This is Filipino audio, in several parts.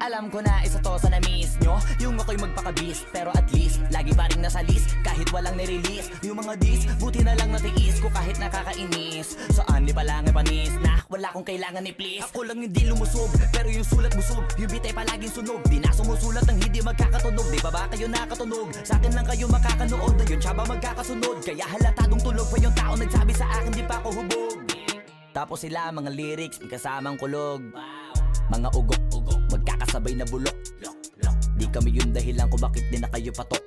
Alam ko na isa to sa na-miss nyo, yung ako'y magpakabis, pero at least lagi pa rin nasa list, kahit walang nirelease. Yung mga dis, buti na lang natiis ko kahit nakakainis. Saan di pa lang panis na wala kong kailangan ni please. Ako lang hindi lumusog, pero yung sulat busog. Yung beat ay palaging sunog, di na sumusulat ng hindi magkakatunog. Di ba ba kayo nakatunog? Sa akin lang kayo makakanood, ayun siya ba magkakasunod? Kaya halatadong tulog pa yung tao nagsabi sa akin di pa ako hubog. Tapos sila mga lyrics, may kasamang kulog. Mga ugok, magkakasabay na bulok. Di kami yung dahilan kung bakit di na kayo patok.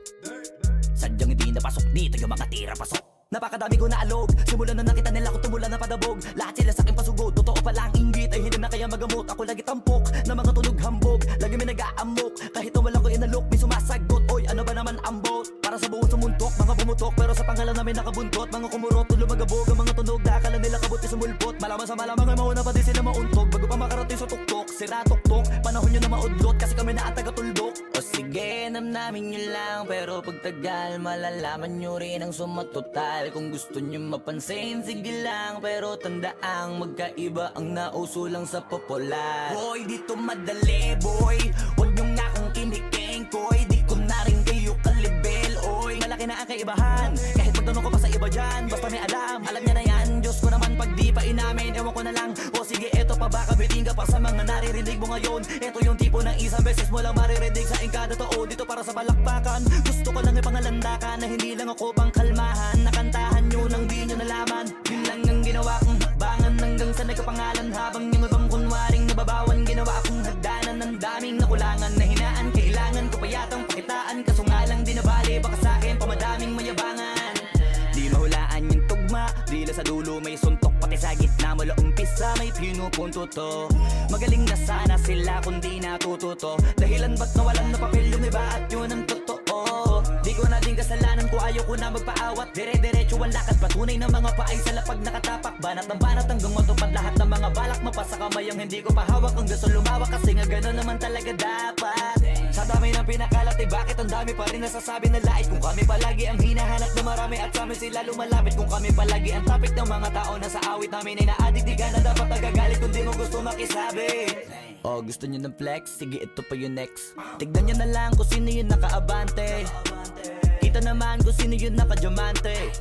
Sadyang hindi napasok dito yung mga tira pasok. Napakadami ko na alog, simulan na nakita nila ko tumula na padabog. Lahat sila sa akin pasugod, totoo pa lang inggit ay hindi na kaya magamot. Ako lagi tampok, na mga tunog hambog. Lagi may nag-aamok, kahit na wala ko inalok. May sumasagot, oy ano ba naman ang bot? Para sa buong sumuntok, mga bumutok, pero sa pangalan namin nakabuntot. Mga kumurot, tulo magabog, ang mga tunog. Akala nila kabot yung sumulpot. Malaman sa malamang ay mauna pa din sila mauntog. Bago pa makarating sa tuktok, sira tuktok. Panahon nyo na maudlot, kasi kami na ang taga-tuldok. O sige, namnamin nyo lang, pero pagtagal malalaman nyo rin ang sumatotal. Kung gusto nyo mapansin, sige lang, pero tandaang magkaiba ang nauso lang sa popular. Boy, dito madali, boy, huwag nyo nga akong kiniking, koy. Di ko na rin kayo kalibel, oy. Malaki na ang kaibahan, kahit magtanong ko pa sa iba dyan. Basta may alam niya na yan. Diyos ko naman pag di pa inamin, ewan ko na lang. O sige, eto pa ba, kabiting ka pa sa mga naririnig mo ngayon. Eto yung tipo ng isang beses mo lang maririnig sa ingkada tao. Dito para sa balakbakan, gusto ko lang ipangalandakan na hindi lang ako pang kalmahan. Nakantahan nyo nang di nyo nalaman, yun lang ang ginawa kong hakbangan. Hanggang sa nagkapangalan habang yung ibang kunwaring nababawan. Ginawa akong hagdanan ng daming nakulangan na hinaan. Kailangan ko pa yatang pakitaan, kaso nga lang di nabali. Baka sa'kin pamadaming mayabangan. Di mahulaan yung tugma, dila sa dulo may suntok. Pati sa gitna mula umpisa may pinupunto to. Magaling na sana sila kung di natututo. Dahilan ba't nawalan na papel yung iba at yun ang totoo. Di ko na din kasalanan ko, ayaw ko na magpaawat. Dire-diretso ang lakad, patunay ng mga paay sa lapag nakatapak. Banat ng banat hanggang matupad lahat ng mga balak. Mapasa kamay ang hindi ko pahawak, ang gusto lumawak. Kasi nga gano'n naman talaga dapat. Sa dami ng pinakalat, eh bakit ang dami pa rin nasasabi na lait? Kung kami palagi ang hinahanap na marami at sa amin sila lumalapit. Kung kami palagi ang topic ng mga tao na sa awit namin ay na-addict. Di ka na dapat nagagalit kung di mo gusto makisabi. Oh, gusto nyo ng flex? Sige, ito pa yung next. Tignan nyo na lang kung sino yung nakaabante. Kita naman kung sino yung nakadiamante.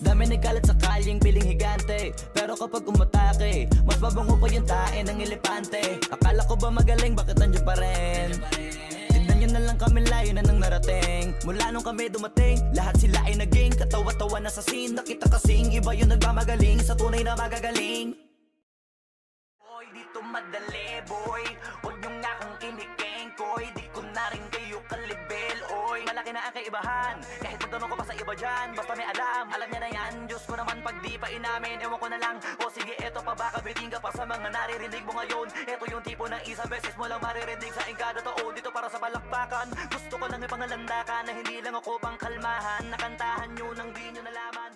Dami nagkalat sa kalyeng piling higante, pero kapag umatake, mas babango pa yung tae ng elepante. Akala ko ba magaling, bakit nandiyan pa rin? Tignan nyo na lang kami, layo na nang narating. Mula nung kami dumating, lahat sila ay naging katawa-tawa na sa scene. Nakita kasing iba yung nagmamagaling sa tunay na magagaling. Boy, dito madali, boy, huwag nyo nga akong kiniking, koy. Di ko na rin kayo kalibel, oy. Malaki na ang kaibahan, kahit magtanong ko pa sa iba dyan. Basta may alam niya na yan. Diyos ko naman pag di pa inamin, ewan ko na lang. O sige, eto pa ba, kabiting ka pa sa mga naririnig mo ngayon. Eto yung tipo ng isang beses mo lang maririnig sa ingkada tao. Dito para sa balakbakan, gusto ko lang ipangalandakan na hindi lang ako pang kalmahan. Nakantahan nyo nang di nyo nalaman.